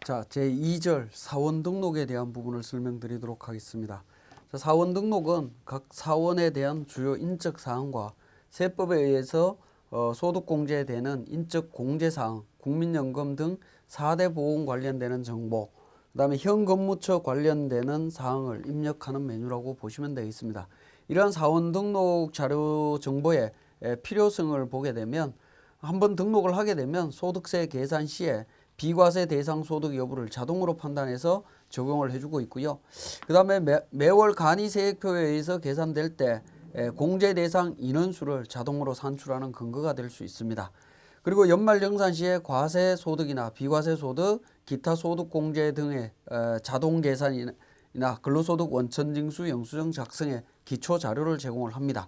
자, 제2절 사원 등록에 대한 부분을 설명드리도록 하겠습니다. 자, 사원 등록은 각 사원에 대한 주요 인적 사항과 세법에 의해서 소득 공제되는 인적 공제 사항, 국민연금 등 4대 보험 관련되는 정보, 그다음에 현 근무처 관련되는 사항을 입력하는 메뉴라고 보시면 되겠습니다. 이러한 사원 등록 자료 정보의 필요성을 보게 되면 한번 등록을 하게 되면 소득세 계산 시에 비과세 대상 소득 여부를 자동으로 판단해서 적용을 해주고 있고요. 그 다음에 매월 간이세액표에 의해서 계산될 때 공제 대상 인원수를 자동으로 산출하는 근거가 될 수 있습니다. 그리고 연말정산 시에 과세 소득이나 비과세 소득, 기타 소득 공제 등의 자동 계산이나 근로소득 원천징수 영수증 작성에 기초 자료를 제공을 합니다.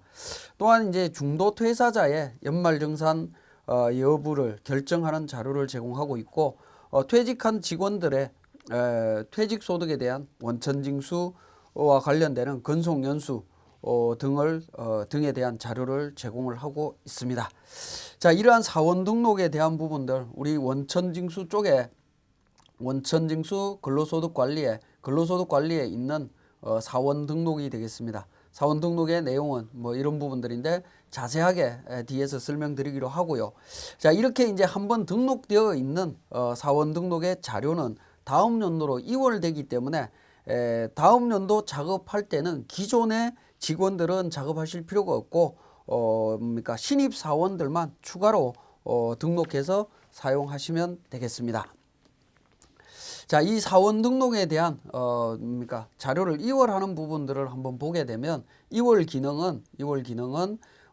또한 이제 중도 퇴사자의 연말정산 여부를 결정하는 자료를 제공하고 있고, 퇴직한 직원들의 퇴직 소득에 대한 원천징수와 관련되는 근속연수 등에 대한 자료를 제공을 하고 있습니다. 자, 이러한 사원 등록에 대한 부분들 우리 원천징수 쪽에 원천징수 근로소득 관리에 있는 사원 등록이 되겠습니다. 사원 등록의 내용은 뭐 이런 부분들인데 자세하게 뒤에서 설명드리기로 하고요. 자, 이렇게 이제 한번 등록되어 있는 사원 등록의 자료는 다음 연도로 이월되기 때문에 다음 연도 작업할 때는 기존의 직원들은 작업하실 필요가 없고 신입 사원들만 추가로 등록해서 사용하시면 되겠습니다. 자, 이 사원 등록에 대한 자료를 이월하는 부분들을 한번 보게 되면 이월 기능은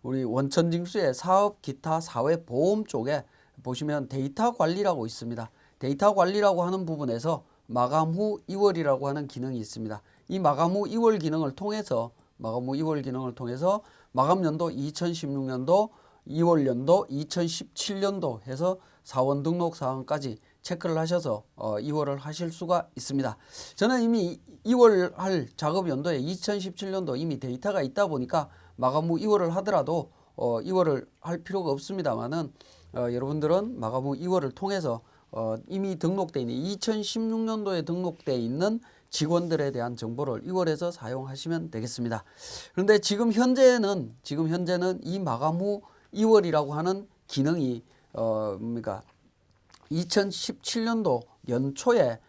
우리 원천징수의 사업 기타 사회보험 쪽에 보시면 데이터 관리라고 있습니다. 데이터 관리라고 하는 부분에서 마감 후 이월이라고 하는 기능이 있습니다. 이 마감 후 이월 기능을 통해서 마감 연도 2016년도, 이월 연도 2017년도 해서 사원 등록 사항까지 체크를 하셔서 이월을 하실 수가 있습니다. 저는 이미 이월 할 작업 연도에 2017년도 이미 데이터가 있다 보니까 마감 후 이월을 하더라도 이월을 할 필요가 없습니다만은 여러분들은 마감 후 이월을 통해서 이미 등록되어 있는 2016년도에 등록되어 있는 직원들에 대한 정보를 이월에서 사용하시면 되겠습니다. 그런데 지금 현재는 이 마감 후 이월이라고 하는 기능이 2017년도 연초에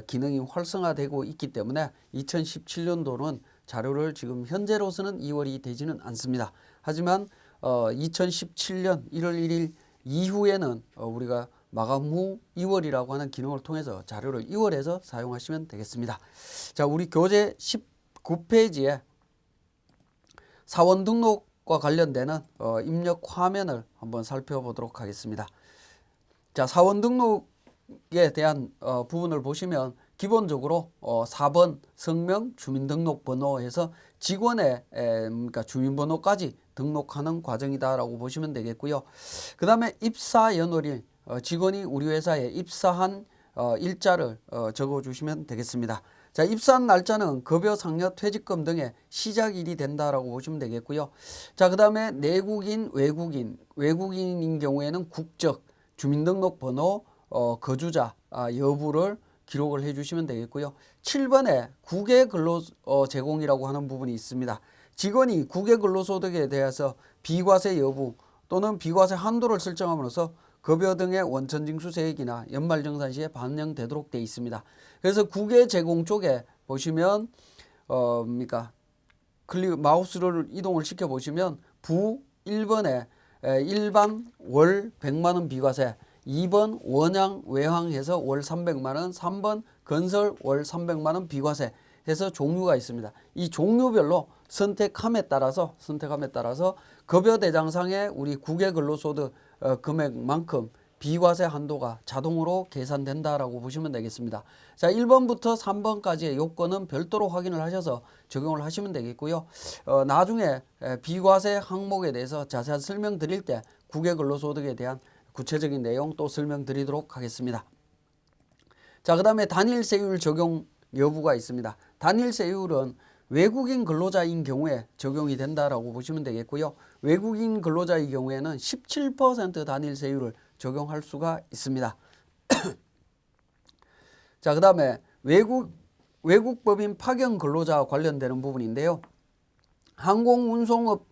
기능이 활성화되고 있기 때문에 2017년도는 자료를 지금 현재로서는 이월이 되지는 않습니다. 하지만 2017년 1월 1일 이후에는 우리가 마감 후 2월이라고 하는 기능을 통해서 자료를 2월에서 사용하시면 되겠습니다. 자, 우리 교재 19페이지에 사원 등록과 관련되는 입력 화면을 한번 살펴보도록 하겠습니다. 자, 사원 등록에 대한 부분을 보시면 기본적으로 4번 성명 주민등록번호 해서 직원의 주민번호까지 등록하는 과정이다라고 보시면 되겠고요. 그 다음에 입사 연월일, 직원이 우리 회사에 입사한 일자를 적어주시면 되겠습니다. 자, 입사한 날짜는 급여 상여 퇴직금 등의 시작일이 된다라고 보시면 되겠고요. 자, 그 다음에 내국인, 외국인인 경우에는 국적, 주민등록번호, 거주자 여부를 기록을 해주시면 되겠고요. 7번에 국외 근로 제공이라고 하는 부분이 있습니다. 직원이 국외 근로소득에 대해서 비과세 여부 또는 비과세 한도를 설정함으로써 급여 등의 원천징수세액이나 연말정산 시에 반영되도록 되어 있습니다. 그래서 국외 제공 쪽에 보시면 마우스를 이동을 시켜 보시면 부 1번에 일반 월 100만원 비과세, 2번 원양 외항해서 월 300만원, 3번 건설 월 300만원 비과세 해서 종류가 있습니다. 이 종류별로 선택함에 따라서 급여 대장상의 우리 국외 근로소득 금액만큼 비과세 한도가 자동으로 계산된다라고 보시면 되겠습니다. 자, 1번부터 3번까지의 요건은 별도로 확인을 하셔서 적용을 하시면 되겠고요. 나중에 비과세 항목에 대해서 자세한 설명드릴 때 국외 근로소득에 대한 구체적인 내용 또 설명드리도록 하겠습니다. 자, 그 다음에 단일세율 적용 여부가 있습니다. 단일세율은 외국인 근로자인 경우에 적용이 된다라고 보시면 되겠고요. 외국인 근로자의 경우에는 17% 단일세율을 적용할 수가 있습니다. 자, 그다음에 외국법인 파견 근로자와 관련되는 부분인데요. 항공운송업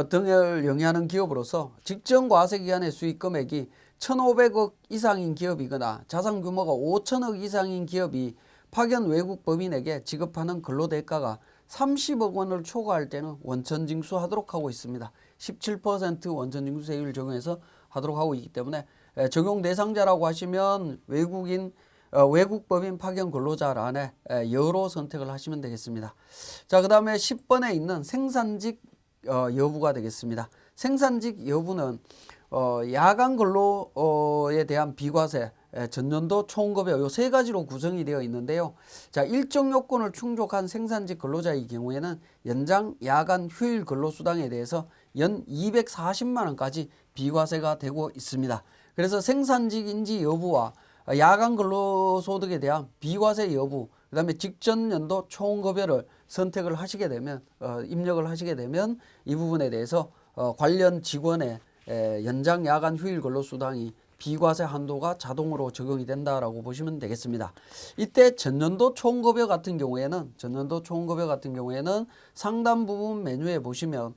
등을 영위하는 기업으로서 직전 과세 기간의 수익 금액이 1,500억 이상인 기업이거나 자산 규모가 5천억 이상인 기업이 파견 외국 법인에게 지급하는 근로대가가 30억 원을 초과할 때는 원천 징수하도록 하고 있습니다. 17% 원천 징수세율 적용해서 하도록 하고 있기 때문에 적용 대상자라고 하시면 외국법인 파견 근로자란에 여로 선택을 하시면 되겠습니다. 자, 그 다음에 10번에 있는 생산직 여부가 되겠습니다. 생산직 여부는 야간 근로에 대한 비과세, 전년도 총급여 요 세 가지로 구성이 되어 있는데요. 자, 일정 요건을 충족한 생산직 근로자의 경우에는 연장 야간 휴일 근로수당에 대해서 연 240만 원까지 비과세가 되고 있습니다. 그래서 생산직인지 여부와 야간 근로소득에 대한 비과세 여부, 그 다음에 직전 연도 총급여를 선택을 하시게 되면 입력을 하시게 되면 이 부분에 대해서 관련 직원의 연장 야간 휴일 근로수당이 비과세 한도가 자동으로 적용이 된다라고 보시면 되겠습니다. 이때 전년도 총급여 같은 경우에는 상단 부분 메뉴에 보시면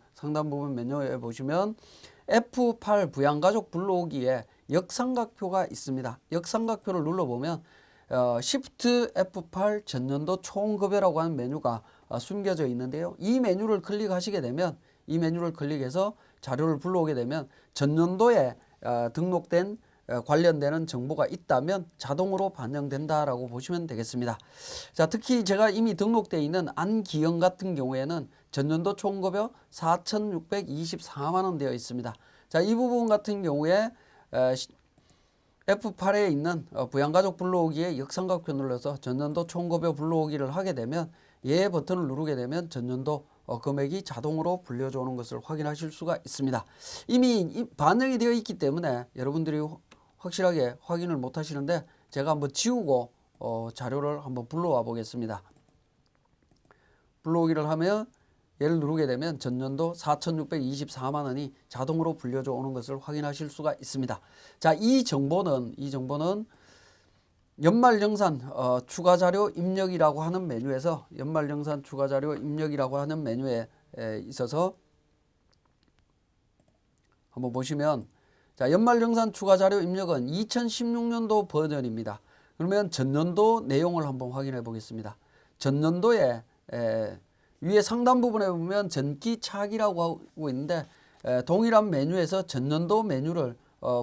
F8 부양가족 불러오기에 역삼각표가 있습니다. 역삼각표를 눌러보면 Shift F8 전년도 총급여라고 하는 메뉴가 숨겨져 있는데요. 이 메뉴를 클릭해서 자료를 불러오게 되면 전년도에 등록된 관련되는 정보가 있다면 자동으로 반영된다라고 보시면 되겠습니다. 자, 특히 제가 이미 등록되어 있는 안기영 같은 경우에는 전년도 총급여 4,624만 원 되어 있습니다. 자, 이 부분 같은 경우에 F8에 있는 부양가족 불러오기에 역삼각표 눌러서 전년도 총급여 불러오기를 하게 되면 예 버튼을 누르게 되면 전년도 금액이 자동으로 불려져 오는 것을 확인하실 수가 있습니다. 이미 반영이 되어 있기 때문에 여러분들이 확실하게 확인을 못 하시는데 제가 한번 지우고 자료를 한번 불러와 보겠습니다. 불러오기를 하면 얘를 누르게 되면 전년도 4,624만 원이 자동으로 불려져 오는 것을 확인하실 수가 있습니다. 자, 이 정보는 연말정산 추가자료 입력이라고 하는 메뉴에서 연말정산 추가자료 입력이라고 하는 메뉴에 있어서 한번 보시면 자, 연말정산 추가자료 입력은 2016년도 버전입니다. 그러면 전년도 내용을 한번 확인해 보겠습니다. 전년도에 위에 상단 부분에 보면 전기차기라고 하고 있는데 동일한 메뉴에서 전년도 메뉴를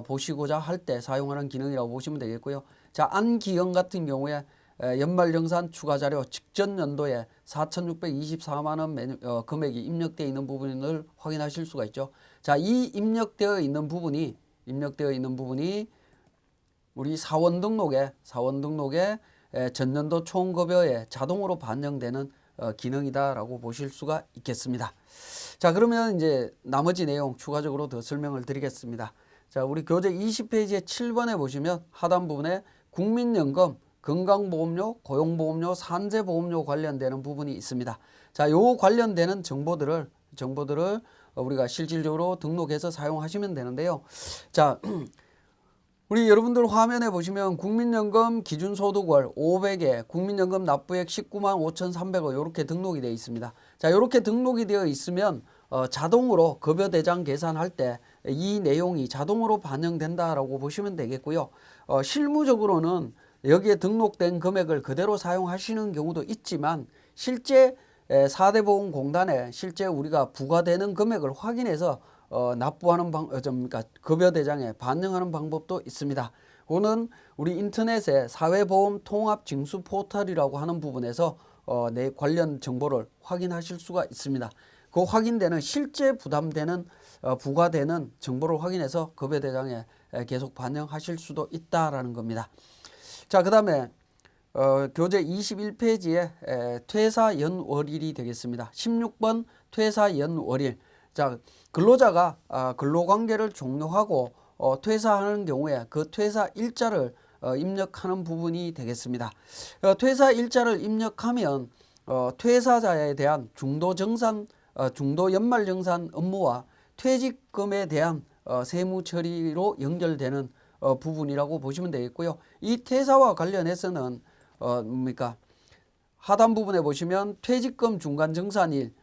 보시고자 할 때 사용하는 기능이라고 보시면 되겠고요. 자, 안기영 같은 경우에 연말정산 추가자료 직전 연도에 4,624만 원 금액이 입력되어 있는 부분을 확인하실 수가 있죠. 자, 이 입력되어 있는 부분이 우리 사원 등록에 전년도 총급여에 자동으로 반영되는 기능이다라고 보실 수가 있겠습니다. 자, 그러면 이제 나머지 내용 추가적으로 더 설명을 드리겠습니다. 자, 우리 교재 20페이지의 7번에 보시면 하단 부분에 국민연금, 건강보험료, 고용보험료, 산재보험료 관련되는 부분이 있습니다. 자, 요 관련되는 정보들을 우리가 실질적으로 등록해서 사용하시면 되는데요. 자, 우리 여러분들 화면에 보시면 국민연금 기준소득월 500에 국민연금 납부액 19만 5,300원 이렇게 등록이 되어 있습니다. 자, 이렇게 등록이 되어 있으면 자동으로 급여대장 계산할 때 이 내용이 자동으로 반영된다라고 보시면 되겠고요. 실무적으로는 여기에 등록된 금액을 그대로 사용하시는 경우도 있지만 실제 4대 보험공단에 실제 우리가 부과되는 금액을 확인해서 납부하는 그러니까 급여대장에 반영하는 방법도 있습니다. 그거는 우리 인터넷에 사회보험 통합징수 포털이라고 하는 부분에서 내 관련 정보를 확인하실 수가 있습니다. 그 확인되는 실제 부과되는 정보를 확인해서 급여대장에 계속 반영하실 수도 있다라는 겁니다. 자, 그 다음에 교재 21페이지에 퇴사연월일이 되겠습니다. 16번 퇴사연월일. 자, 근로자가 근로관계를 종료하고 퇴사하는 경우에 그 퇴사 일자를 입력하는 부분이 되겠습니다. 퇴사 일자를 입력하면 퇴사자에 대한 중도 연말정산 업무와 퇴직금에 대한 세무 처리로 연결되는 부분이라고 보시면 되겠고요. 이 퇴사와 관련해서는 하단 부분에 보시면 퇴직금 중간 정산일,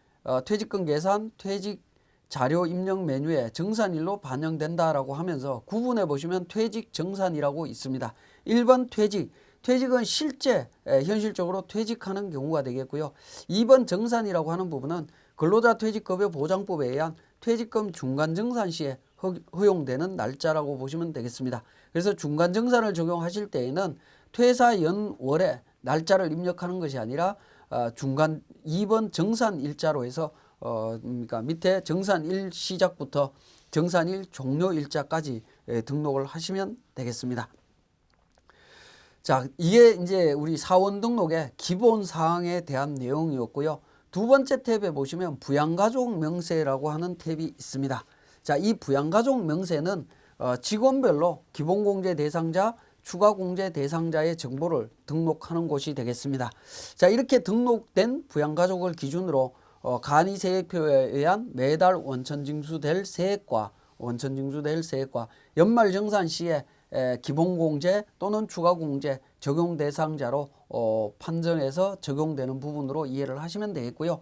퇴직금 계산, 퇴직 자료 입력 메뉴에 정산일로 반영된다라고 하면서 9분에 보시면 퇴직 정산이라고 있습니다. 1번 퇴직은 실제 현실적으로 퇴직하는 경우가 되겠고요. 2번 정산이라고 하는 부분은 근로자 퇴직급여 보장법에 의한 퇴직금 중간 정산 시에 허용되는 날짜라고 보시면 되겠습니다. 그래서 중간 정산을 적용하실 때에는 퇴사 연월에 날짜를 입력하는 것이 아니라 중간 2번 정산 일자로 해서 밑에 정산일 시작부터 정산일 종료 일자까지 등록을 하시면 되겠습니다. 자, 이게 이제 우리 사원 등록의 기본 사항에 대한 내용이었고요. 두 번째 탭에 보시면 부양가족 명세라고 하는 탭이 있습니다. 자, 이 부양가족 명세는 직원별로 기본공제 대상자, 추가공제 대상자의 정보를 등록하는 곳이 되겠습니다. 자, 이렇게 등록된 부양가족을 기준으로 간이세액표에 의한 매달 원천징수될 세액과 연말정산 시에 기본공제 또는 추가공제 적용 대상자로 판정해서 적용되는 부분으로 이해를 하시면 되겠고요.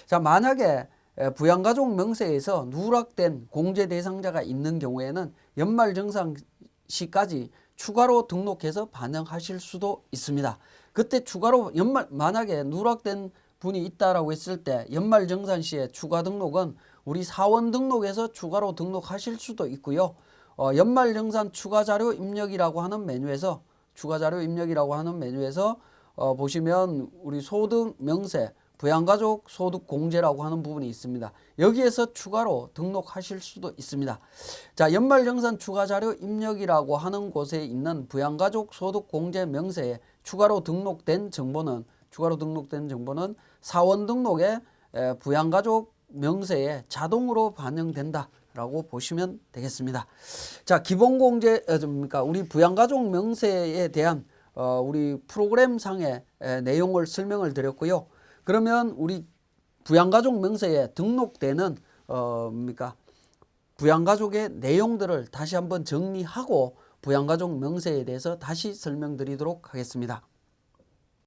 자, 만약에 부양가족 명세에서 누락된 공제 대상자가 있는 경우에는 연말정산 시까지 추가로 등록해서 반영하실 수도 있습니다. 그때 추가로 만약에 누락된 분이 있다라고 했을 때 연말정산 시에 추가 등록은 우리 사원 등록에서 추가로 등록하실 수도 있고요. 연말정산 추가자료 입력이라고 하는 메뉴에서 보시면 우리 소득 명세, 부양가족 소득 공제라고 하는 부분이 있습니다. 여기에서 추가로 등록하실 수도 있습니다. 자, 연말정산 추가자료 입력이라고 하는 곳에 있는 부양가족 소득 공제 명세에 추가로 등록된 정보는 사원 등록에 부양가족 명세에 자동으로 반영된다라고 보시면 되겠습니다. 자, 기본공제 우리 부양가족 명세에 대한 우리 프로그램상의 내용을 설명을 드렸고요. 그러면 우리 부양가족 명세에 등록되는 부양가족의 내용들을 다시 한번 정리하고 부양가족 명세에 대해서 다시 설명드리도록 하겠습니다.